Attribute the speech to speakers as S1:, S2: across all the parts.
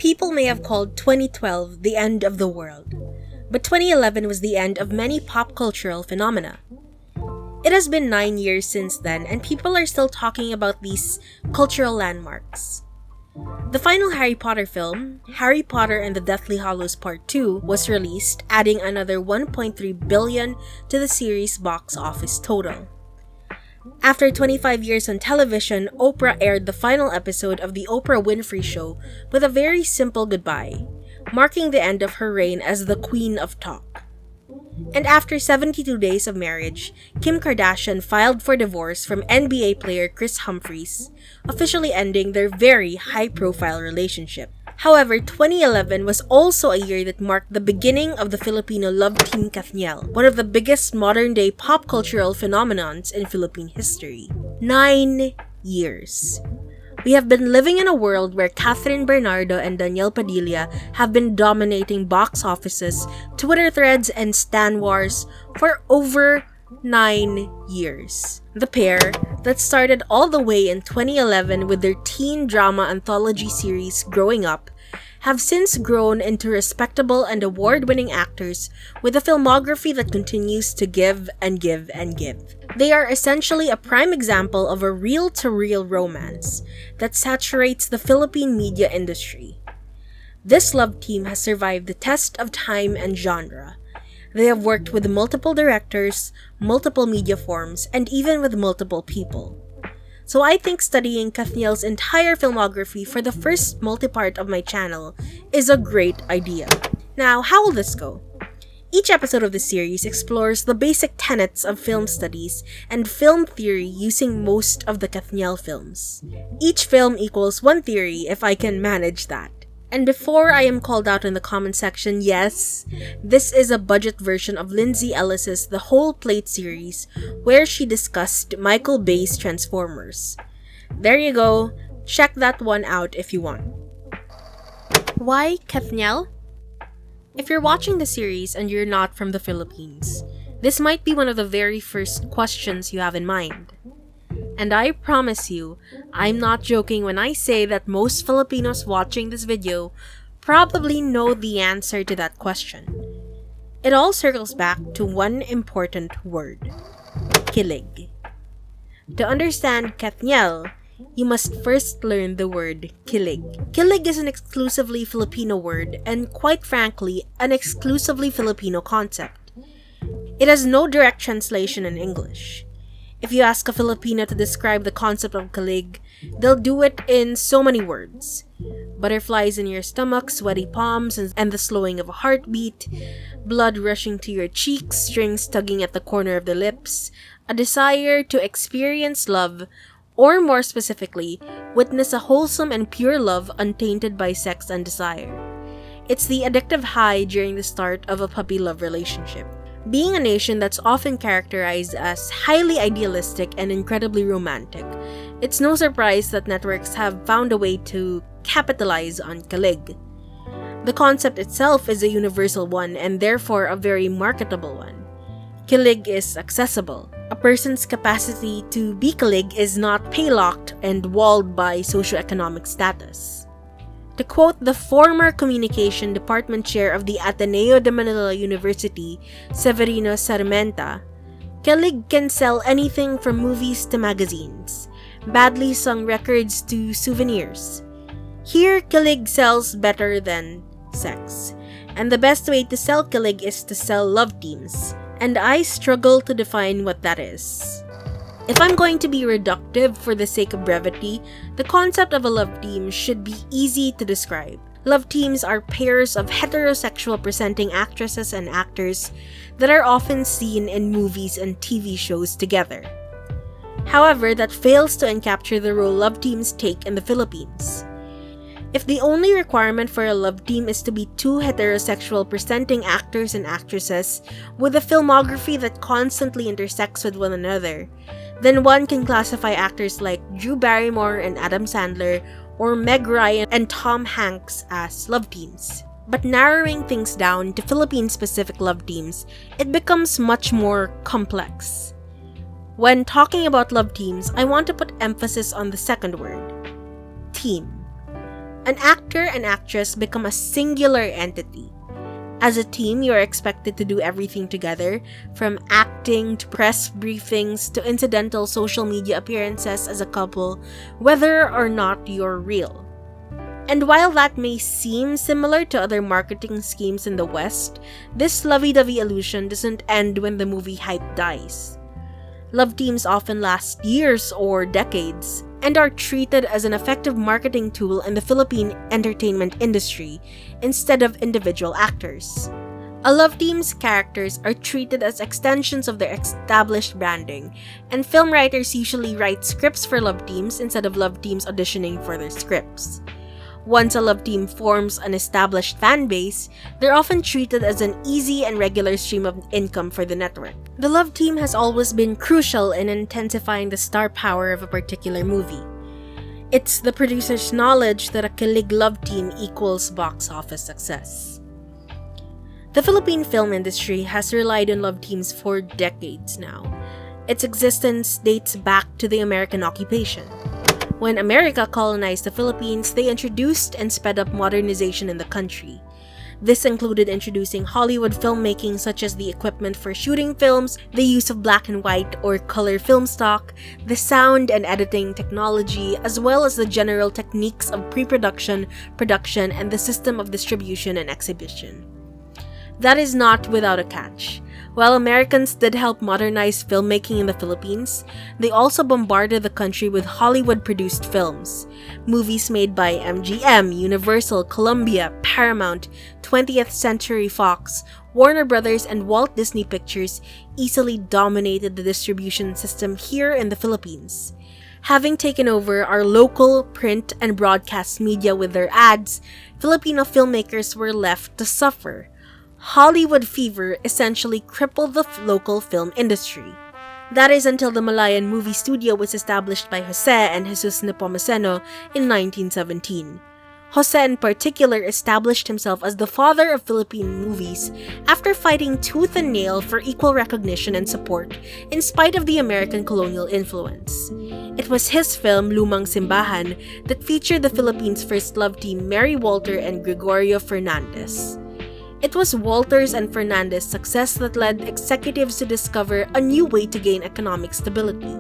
S1: People may have called 2012 the end of the world, but 2011 was the end of many pop cultural phenomena. It has been 9 years since then, and people are still talking about these cultural landmarks. The final Harry Potter film, Harry Potter and the Deathly Hallows Part 2, was released, adding another $1.3 billion to the series' box office total. After 25 years on television, Oprah aired the final episode of The Oprah Winfrey Show with a very simple goodbye, marking the end of her reign as the Queen of Talk. And after 72 days of marriage, Kim Kardashian filed for divorce from NBA player Kris Humphries, officially ending their very high-profile relationship. However, 2011 was also a year that marked the beginning of the Filipino love team Kathniel, one of the biggest modern-day pop cultural phenomenons in Philippine history. 9 years. We have been living in a world where Catherine Bernardo and Danielle Padilla have been dominating box offices, Twitter threads, and stan wars for over 9 years. The pair, that started all the way in 2011 with their teen drama anthology series Growing Up, have since grown into respectable and award-winning actors with a filmography that continues to give and give and give. They are essentially a prime example of a real-to-real romance that saturates the Philippine media industry. This love team has survived the test of time and genre. They have worked with multiple directors, multiple media forms, and even with multiple people. So I think studying Kathniel's entire filmography for the first multi-part of my channel is a great idea. Now, how will this go? Each episode of the series explores the basic tenets of film studies and film theory using most of the Kathniel films. Each film equals one theory if I can manage that. And before I am called out in the comment section, yes, this is a budget version of Lindsay Ellis's The Whole Plate series, where she discussed Michael Bay's Transformers. There you go, check that one out if you want. Why Kathniel? If you're watching the series and you're not from the Philippines, this might be one of the very first questions you have in mind. And I promise you, I'm not joking when I say that most Filipinos watching this video probably know the answer to that question. It all circles back to one important word: Kilig. To understand Kathniel, you must first learn the word Kilig. Kilig is an exclusively Filipino word and, quite frankly, an exclusively Filipino concept. It has no direct translation in English. If you ask a Filipino to describe the concept of kilig, they'll do it in so many words. Butterflies in your stomach, sweaty palms, and the slowing of a heartbeat, blood rushing to your cheeks, strings tugging at the corner of the lips, a desire to experience love, or more specifically, witness a wholesome and pure love untainted by sex and desire. It's the addictive high during the start of a puppy-love relationship. Being a nation that's often characterized as highly idealistic and incredibly romantic, it's no surprise that networks have found a way to capitalize on kilig. The concept itself is a universal one and therefore a very marketable one. Kilig is accessible. A person's capacity to be kilig is not pay-locked and walled by socioeconomic status. To quote the former Communication Department Chair of the Ateneo de Manila University, Severino Sarmenta, kilig can sell anything from movies to magazines, badly sung records to souvenirs. Here, kilig sells better than sex. And the best way to sell kilig is to sell love teams. And I struggle to define what that is. If I'm going to be reductive for the sake of brevity, the concept of a love team should be easy to describe. Love teams are pairs of heterosexual presenting actresses and actors that are often seen in movies and TV shows together. However, that fails to encapture the role love teams take in the Philippines. If the only requirement for a love team is to be two heterosexual presenting actors and actresses with a filmography that constantly intersects with one another, then one can classify actors like Drew Barrymore and Adam Sandler or Meg Ryan and Tom Hanks as love teams. But narrowing things down to Philippine-specific love teams, it becomes much more complex. When talking about love teams, I want to put emphasis on the second word, team. An actor and actress become a singular entity. As a team, you are expected to do everything together, from acting to press briefings to incidental social media appearances as a couple, whether or not you're real. And while that may seem similar to other marketing schemes in the West, this lovey-dovey illusion doesn't end when the movie hype dies. Love teams often last years or decades, and are treated as an effective marketing tool in the Philippine entertainment industry instead of individual actors. A love team's characters are treated as extensions of their established branding, and film writers usually write scripts for love teams instead of love teams auditioning for their scripts. Once a love team forms an established fan base, they're often treated as an easy and regular stream of income for the network. The love team has always been crucial in intensifying the star power of a particular movie. It's the producer's knowledge that a Kilig love team equals box office success. The Philippine film industry has relied on love teams for decades now. Its existence dates back to the American occupation. When America colonized the Philippines, they introduced and sped up modernization in the country. This included introducing Hollywood filmmaking such as the equipment for shooting films, the use of black and white or color film stock, the sound and editing technology, as well as the general techniques of pre-production, production, and the system of distribution and exhibition. That is not without a catch. While Americans did help modernize filmmaking in the Philippines, they also bombarded the country with Hollywood-produced films. Movies made by MGM, Universal, Columbia, Paramount, 20th Century Fox, Warner Brothers, and Walt Disney Pictures easily dominated the distribution system here in the Philippines. Having taken over our local print and broadcast media with their ads, Filipino filmmakers were left to suffer. Hollywood fever essentially crippled the local film industry. That is until the Malayan movie studio was established by Jose and Jesus Nepomuceno in 1917. Jose in particular established himself as the father of Philippine movies after fighting tooth and nail for equal recognition and support in spite of the American colonial influence. It was his film Lumang Simbahan that featured the Philippines' first love team Mary Walter and Gregorio Fernandez. It was Walters and Fernandez's success that led executives to discover a new way to gain economic stability.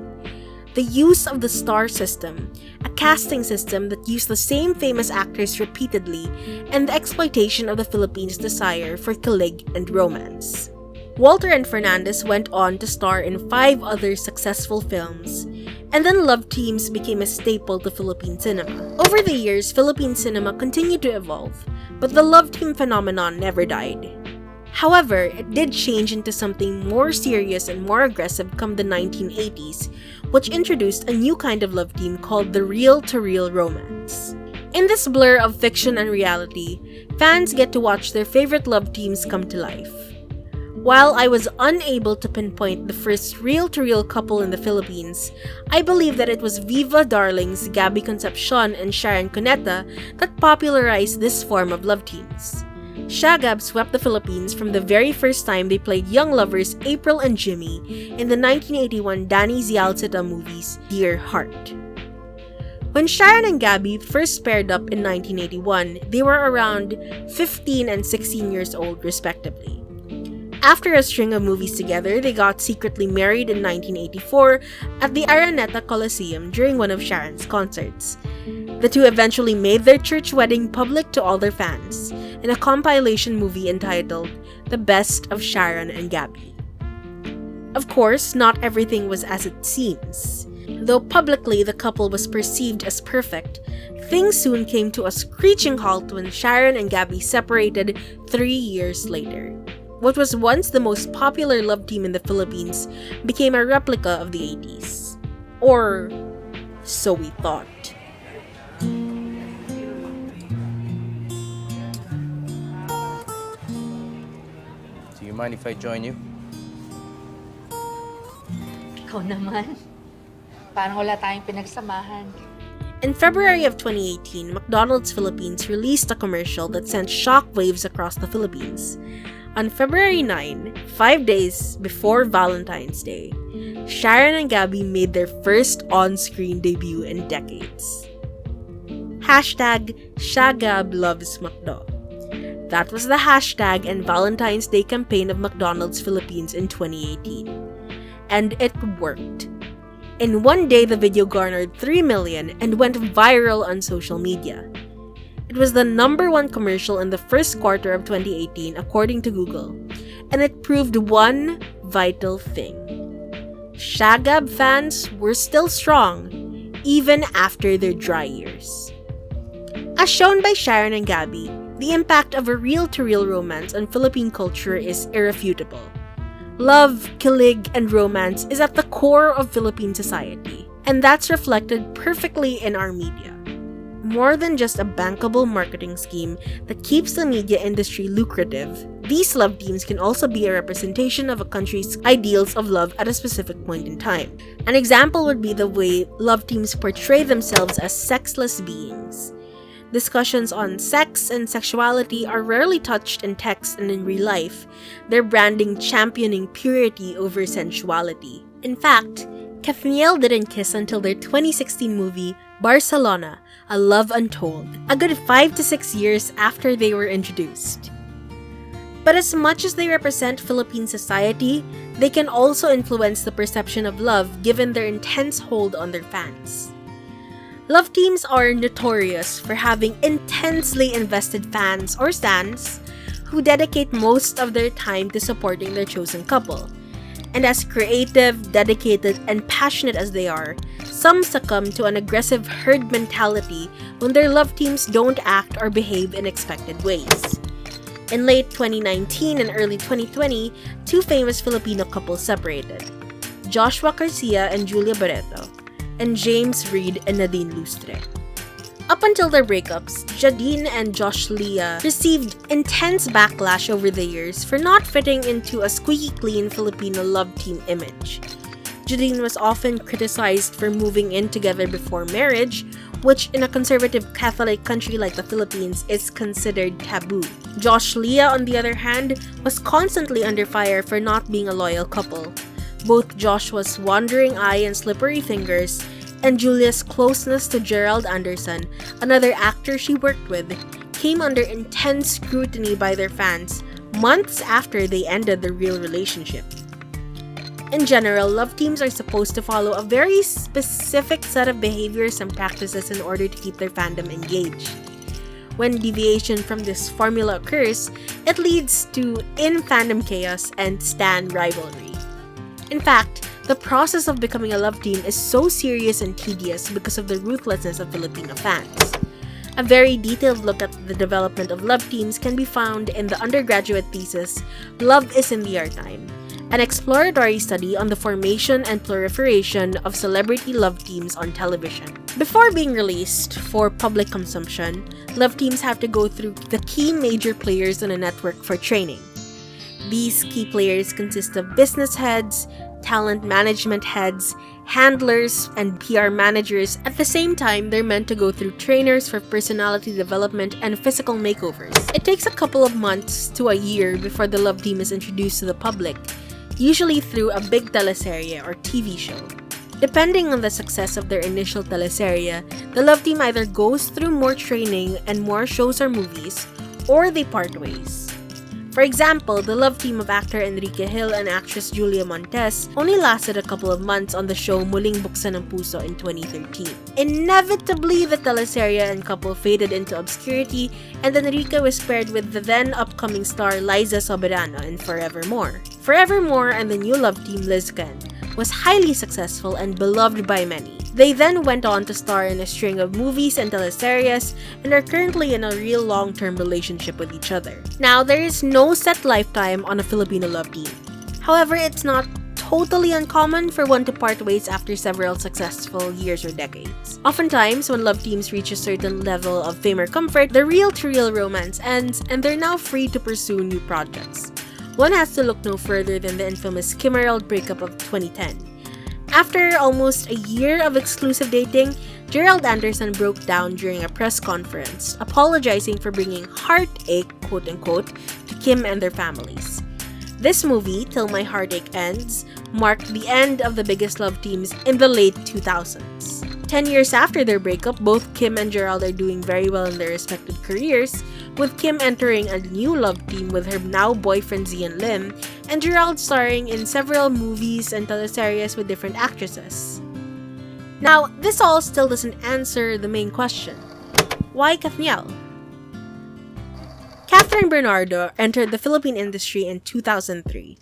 S1: The use of the star system, a casting system that used the same famous actors repeatedly, and the exploitation of the Philippines' desire for kilig and romance. Walter and Fernandez went on to star in 5 other successful films, and then love teams became a staple to Philippine cinema. Over the years, Philippine cinema continued to evolve, but the love team phenomenon never died. However, it did change into something more serious and more aggressive come the 1980s, which introduced a new kind of love team called the reel-to-reel romance. In this blur of fiction and reality, fans get to watch their favorite love teams come to life. While I was unable to pinpoint the first reel-to-reel couple in the Philippines, I believe that it was Viva darlings Gabby Concepcion and Sharon Cuneta that popularized this form of love teams. Shagab swept the Philippines from the very first time they played young lovers April and Jimmy in the 1981 Danny Zialcita movie's Dear Heart. When Sharon and Gabby first paired up in 1981, they were around 15 and 16 years old respectively. After a string of movies together, they got secretly married in 1984 at the Araneta Coliseum during one of Sharon's concerts. The two eventually made their church wedding public to all their fans in a compilation movie entitled The Best of Sharon and Gabby. Of course, not everything was as it seems. Though publicly the couple was perceived as perfect, things soon came to a screeching halt when Sharon and Gabby separated 3 years later. What was once the most popular love team in the Philippines became a replica of the 80s. Or so we thought.
S2: Do you mind if I join you?
S3: Ikaw naman. Parang wala tayong pinagsamahan.
S1: In February of 2018, McDonald's Philippines released a commercial that sent shockwaves across the Philippines. On February 9, 5 days before Valentine's Day, Sharon and Gabby made their first on-screen debut in decades. #ShagabLovesMcDo. That was the hashtag and Valentine's Day campaign of McDonald's Philippines in 2018. And it worked. In one day, the video garnered 3 million and went viral on social media. It was the #1 commercial in the first quarter of 2018 according to Google, and it proved one vital thing. Shagab fans were still strong, even after their dry years. As shown by Sharon and Gabby, the impact of a reel-to-reel romance on Philippine culture is irrefutable. Love, kilig, and romance is at the core of Philippine society, and that's reflected perfectly in our media. More than just a bankable marketing scheme that keeps the media industry lucrative, these love teams can also be a representation of a country's ideals of love at a specific point in time. An example would be the way love teams portray themselves as sexless beings. Discussions on sex and sexuality are rarely touched in text and in real life, their branding championing purity over sensuality. In fact, Kathniel didn't kiss until their 2016 movie, Barcelona, A Love Untold, a good 5 to 6 years after they were introduced. But as much as they represent Philippine society, they can also influence the perception of love given their intense hold on their fans. Love teams are notorious for having intensely invested fans or stans who dedicate most of their time to supporting their chosen couple. And as creative, dedicated, and passionate as they are, some succumb to an aggressive herd mentality when their love teams don't act or behave in expected ways. In late 2019 and early 2020, two famous Filipino couples separated, Joshua Garcia and Julia Barreto, and James Reid and Nadine Lustre. Up until their breakups, Jadine and Josh Leah received intense backlash over the years for not fitting into a squeaky clean Filipino love team image. Jadine was often criticized for moving in together before marriage, which in a conservative Catholic country like the Philippines is considered taboo. Josh Leah, on the other hand, was constantly under fire for not being a loyal couple. Both Joshua's wandering eye and slippery fingers, and Julia's closeness to Gerald Anderson, another actor she worked with, came under intense scrutiny by their fans months after they ended their real relationship. In general, love teams are supposed to follow a very specific set of behaviors and practices in order to keep their fandom engaged. When deviation from this formula occurs, it leads to in-fandom chaos and stan rivalry. In fact, the process of becoming a love team is so serious and tedious because of the ruthlessness of Filipino fans. A very detailed look at the development of love teams can be found in the undergraduate thesis, Love is in the Airtime, an exploratory study on the formation and proliferation of celebrity love teams on television. Before being released for public consumption, love teams have to go through the key major players on a network for training. These key players consist of business heads, talent management heads, handlers, and PR managers. At the same time, they're meant to go through trainers for personality development and physical makeovers. It takes a couple of months to a year before the love team is introduced to the public, usually through a big teleserye or TV show. Depending on the success of their initial teleserye, the love team either goes through more training and more shows or movies, or they part ways. For example, the love team of actor Enrique Hill and actress Julia Montes only lasted a couple of months on the show Muling Buksan ng Puso in 2013. Inevitably, the teleserye and couple faded into obscurity, and Enrique was paired with the then upcoming star Liza Soberano in Forevermore. Forevermore and the new love team Lizcan was highly successful and beloved by many. They then went on to star in a string of movies and teleseries and are currently in a real long-term relationship with each other. Now, there is no set lifetime on a Filipino love team. However, it's not totally uncommon for one to part ways after several successful years or decades. Oftentimes, when love teams reach a certain level of fame or comfort, the reel-to-reel romance ends and they're now free to pursue new projects. One has to look no further than the infamous Kim Emerald breakup of 2010. After almost a year of exclusive dating, Gerald Anderson broke down during a press conference, apologizing for bringing heartache, quote-unquote, to Kim and their families. This movie, Till My Heartache Ends, marked the end of the biggest love teams in the late 2000s. 10 years after their breakup, both Kim and Gerald are doing very well in their respective careers, with Kim entering a new love team with her now boyfriend Zian Lim, and Gerald starring in several movies and teleseries with different actresses. Now, this all still doesn't answer the main question. Why Kathniel? Catherine Bernardo entered the Philippine industry in 2003.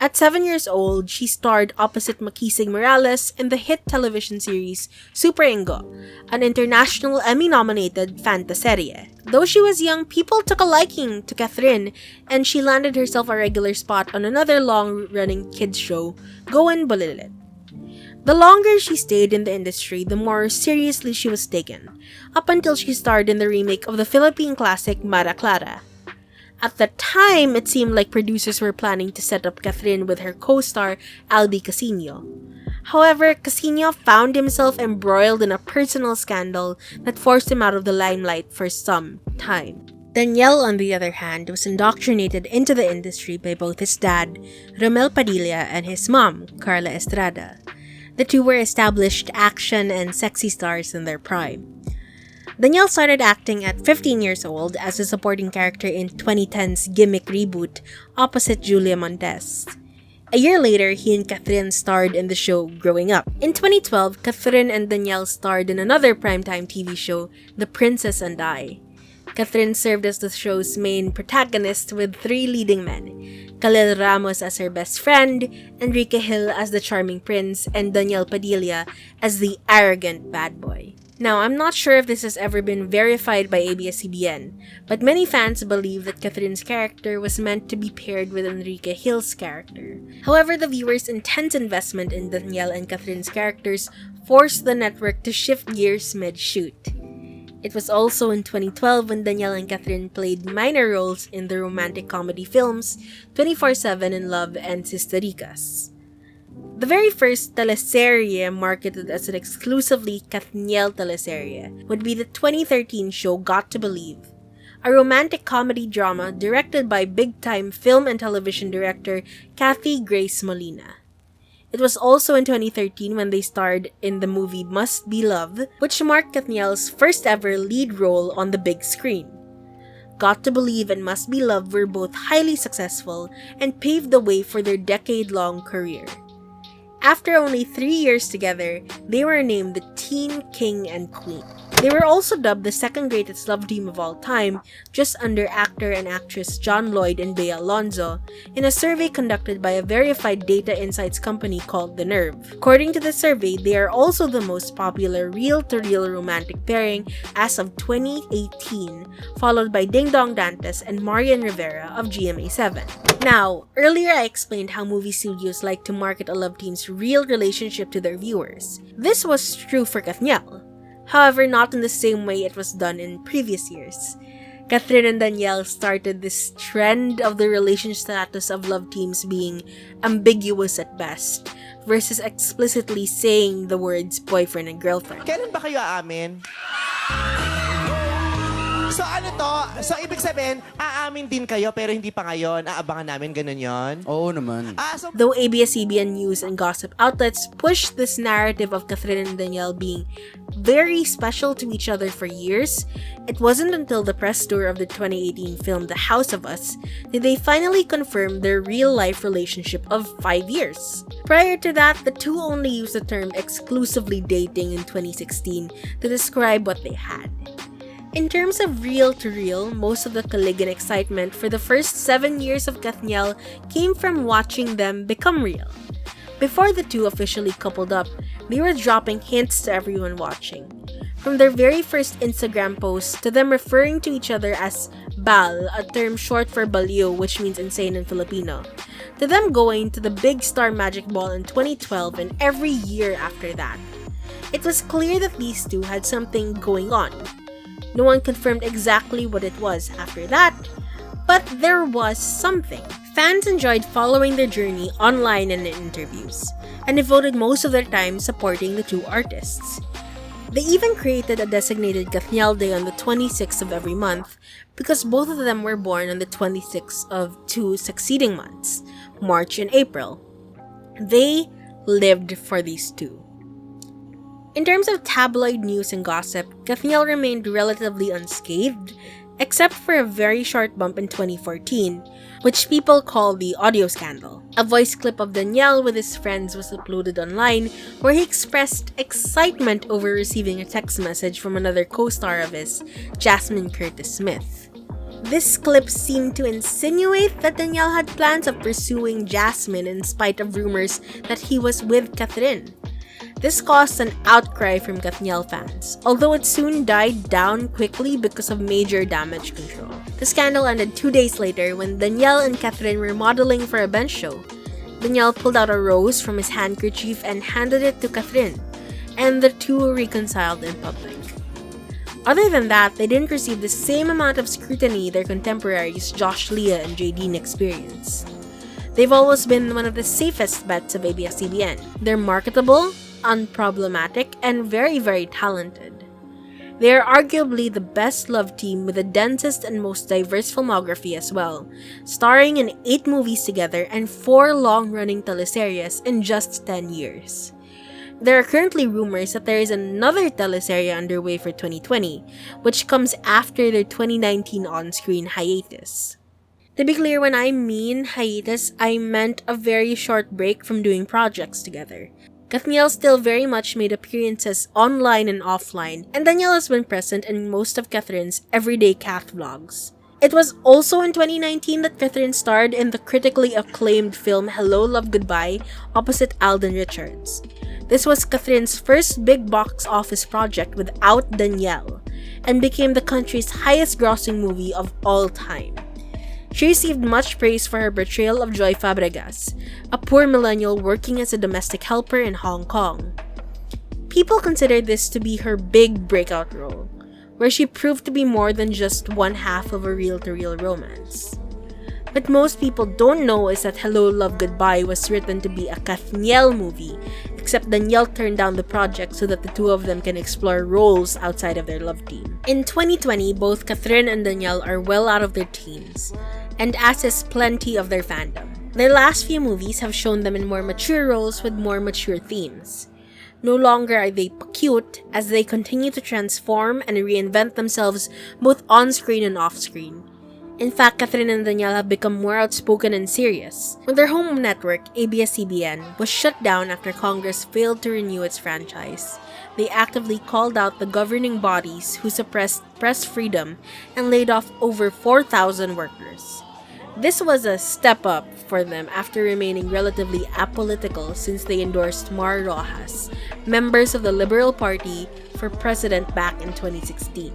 S1: At 7 years old, she starred opposite Makisig Morales in the hit television series Super Ingo, an international Emmy-nominated fantaserie. Though she was young, people took a liking to Catherine, and she landed herself a regular spot on another long-running kids show, Goan Bolilit. The longer she stayed in the industry, the more seriously she was taken, up until she starred in the remake of the Philippine classic Mara Clara. At the time, it seemed like producers were planning to set up Catherine with her co-star Albi Casino. However, Casino found himself embroiled in a personal scandal that forced him out of the limelight for some time. Daniel, on the other hand, was indoctrinated into the industry by both his dad, Romel Padilla, and his mom, Carla Estrada. The two were established action and sexy stars in their prime. Daniel started acting at 15 years old as a supporting character in 2010's gimmick reboot opposite Julia Montes. A year later, he and Catherine starred in the show Growing Up. In 2012, Catherine and Daniel starred in another primetime TV show, The Princess and I. Catherine served as the show's main protagonist with 3 leading men, Khalil Ramos as her best friend, Enrique Hill as the charming prince, and Daniel Padilla as the arrogant bad boy. Now, I'm not sure if this has ever been verified by ABS-CBN, but many fans believe that Catherine's character was meant to be paired with Enrique Hill's character. However, the viewers' intense investment in Danielle and Catherine's characters forced the network to shift gears mid-shoot. It was also in 2012 when Danielle and Catherine played minor roles in the romantic comedy films 24/7 in Love and Sistericas. The very first teleserye marketed as an exclusively Kathniel teleserye would be the 2013 show Got to Believe, a romantic comedy drama directed by big-time film and television director Kathy Grace Molina. It was also in 2013 when they starred in the movie Must Be Love, which marked Kathniel's first ever lead role on the big screen. Got to Believe and Must Be Love were both highly successful and paved the way for their decade-long career. After only 3 years together, they were named the Teen King and Queen. They were also dubbed the second greatest love team of all time, just under actor and actress John Lloyd and Bea Alonzo, in a survey conducted by a verified data insights company called The Nerve. According to the survey, they are also the most popular reel-to-reel romantic pairing as of 2018, followed by Ding Dong Dantes and Marian Rivera of GMA7. Now, earlier I explained how movie studios like to market a love team's real relationship to their viewers. This was true for Kathniel. However, not in the same way it was done in previous years. Catherine and Danielle started this trend of the relationship status of love teams being ambiguous at best, versus explicitly saying the words boyfriend and girlfriend.
S4: Kailan ba kayo aamin? So ano to? So ibig sabihin, aamin din kayo pero hindi pa ngayon. Aabangan namin, ganun yon.
S2: Oo naman.
S1: Though ABS-CBN news and gossip outlets pushed this narrative of Catherine and Danielle being very special to each other for years, it wasn't until the press tour of the 2018 film The House of Us that they finally confirmed their real-life relationship of 5 years. Prior to that, the two only used the term exclusively dating in 2016 to describe what they had. In terms of reel-to-reel, most of the Kilig and excitement for the first 7 years of Kathniel came from watching them become real. Before the two officially coupled up, they were dropping hints to everyone watching. From their very first Instagram post to them referring to each other as Bal, a term short for baliw, which means insane in Filipino, to them going to the Big Star Magic Ball in 2012 and every year after that. It was clear that these two had something going on. No one confirmed exactly what it was after that, but there was something. Fans enjoyed following their journey online and in interviews, and devoted most of their time supporting the two artists. They even created a designated Kathniel Day on the 26th of every month because both of them were born on the 26th of 2 succeeding months, March and April. They lived for these two. In terms of tabloid news and gossip, Kathniel remained relatively unscathed, except for a very short bump in 2014, which people call the audio scandal. A voice clip of Daniel with his friends was uploaded online where he expressed excitement over receiving a text message from another co-star of his, Jasmine Curtis Smith. This clip seemed to insinuate that Daniel had plans of pursuing Jasmine in spite of rumors that he was with Catherine. This caused an outcry from Kathniel fans, although it soon died down quickly because of major damage control. The scandal ended 2 days later when Daniel and Catherine were modeling for a bench show. Daniel pulled out a rose from his handkerchief and handed it to Catherine, and the two reconciled in public. Other than that, they didn't receive the same amount of scrutiny their contemporaries Josh, Leah, and Jadine experienced. They've always been one of the safest bets of ABS-CBN. They're marketable, unproblematic, and very, very talented. They are arguably the best love team with the densest and most diverse filmography as well, starring in 8 movies together and 4 long-running teleseries in just 10 years. There are currently rumors that there is another teleserye underway for 2020, which comes after their 2019 on-screen hiatus. To be clear, when I mean hiatus, I meant a very short break from doing projects together. Kathniel still very much made appearances online and offline, and Daniel has been present in most of Catherine's everyday Kath vlogs. It was also in 2019 that Catherine starred in the critically acclaimed film Hello, Love, Goodbye opposite Alden Richards. This was Catherine's first big box office project without Danielle, and became the country's highest grossing movie of all time. She received much praise for her portrayal of Joy Fabregas, a poor millennial working as a domestic helper in Hong Kong. People consider this to be her big breakout role, where she proved to be more than just one half of a reel-to-reel romance. What most people don't know is that Hello, Love, Goodbye was written to be a Kathniel movie, except Danielle turned down the project so that the two of them can explore roles outside of their love team. In 2020, both Catherine and Danielle are well out of their teens, and as is plenty of their fandom. Their last few movies have shown them in more mature roles with more mature themes. No longer are they cute as they continue to transform and reinvent themselves both on-screen and off-screen. In fact, Catherine and Danielle have become more outspoken and serious. When their home network, ABS-CBN, was shut down after Congress failed to renew its franchise, they actively called out the governing bodies who suppressed press freedom and laid off over 4,000 workers. This was a step up for them after remaining relatively apolitical since they endorsed Mar Rojas, members of the Liberal Party, for president back in 2016.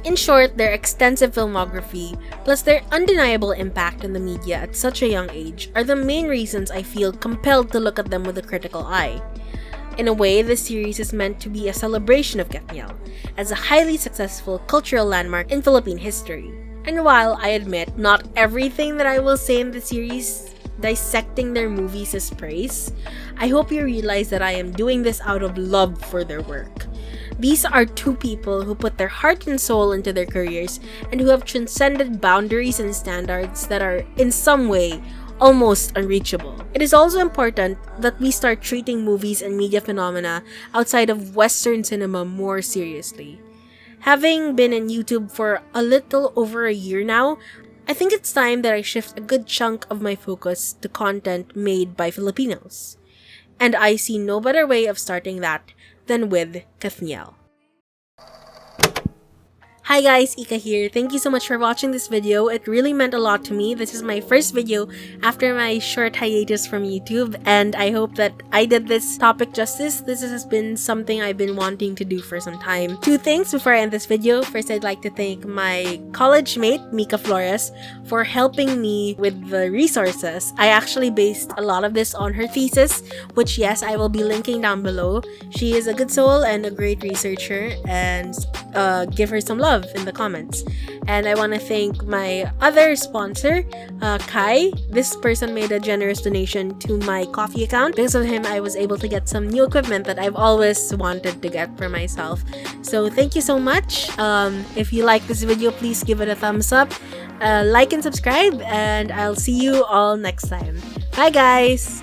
S1: In short, their extensive filmography, plus their undeniable impact in the media at such a young age, are the main reasons I feel compelled to look at them with a critical eye. In a way, this series is meant to be a celebration of Kathniel, as a highly successful cultural landmark in Philippine history. And while I admit not everything that I will say in the series dissecting their movies is praise, I hope you realize that I am doing this out of love for their work. These are two people who put their heart and soul into their careers and who have transcended boundaries and standards that are, in some way, almost unreachable. It is also important that we start treating movies and media phenomena outside of Western cinema more seriously. Having been in YouTube for a little over a year now, I think it's time that I shift a good chunk of my focus to content made by Filipinos. And I see no better way of starting that than with Kathniel. Hi guys, Ika here. Thank you so much for watching this video. It really meant a lot to me. This is my first video after my short hiatus from YouTube, and I hope that I did this topic justice. This has been something I've been wanting to do for some time. 2 things before I end this video. First, I'd like to thank my college mate, Mica Flores, for helping me with the resources. I actually based a lot of this on her thesis, which yes, I will be linking down below. She is a good soul and a great researcher, and give her some love in the comments. And I want to thank my other sponsor, Kai. This person made a generous donation to my coffee account. Because of him, I was able to get some new equipment that I've always wanted to get for myself. So thank you so much. If you like this video, please give it a thumbs up, like and subscribe, and I'll see you all next time. Bye guys!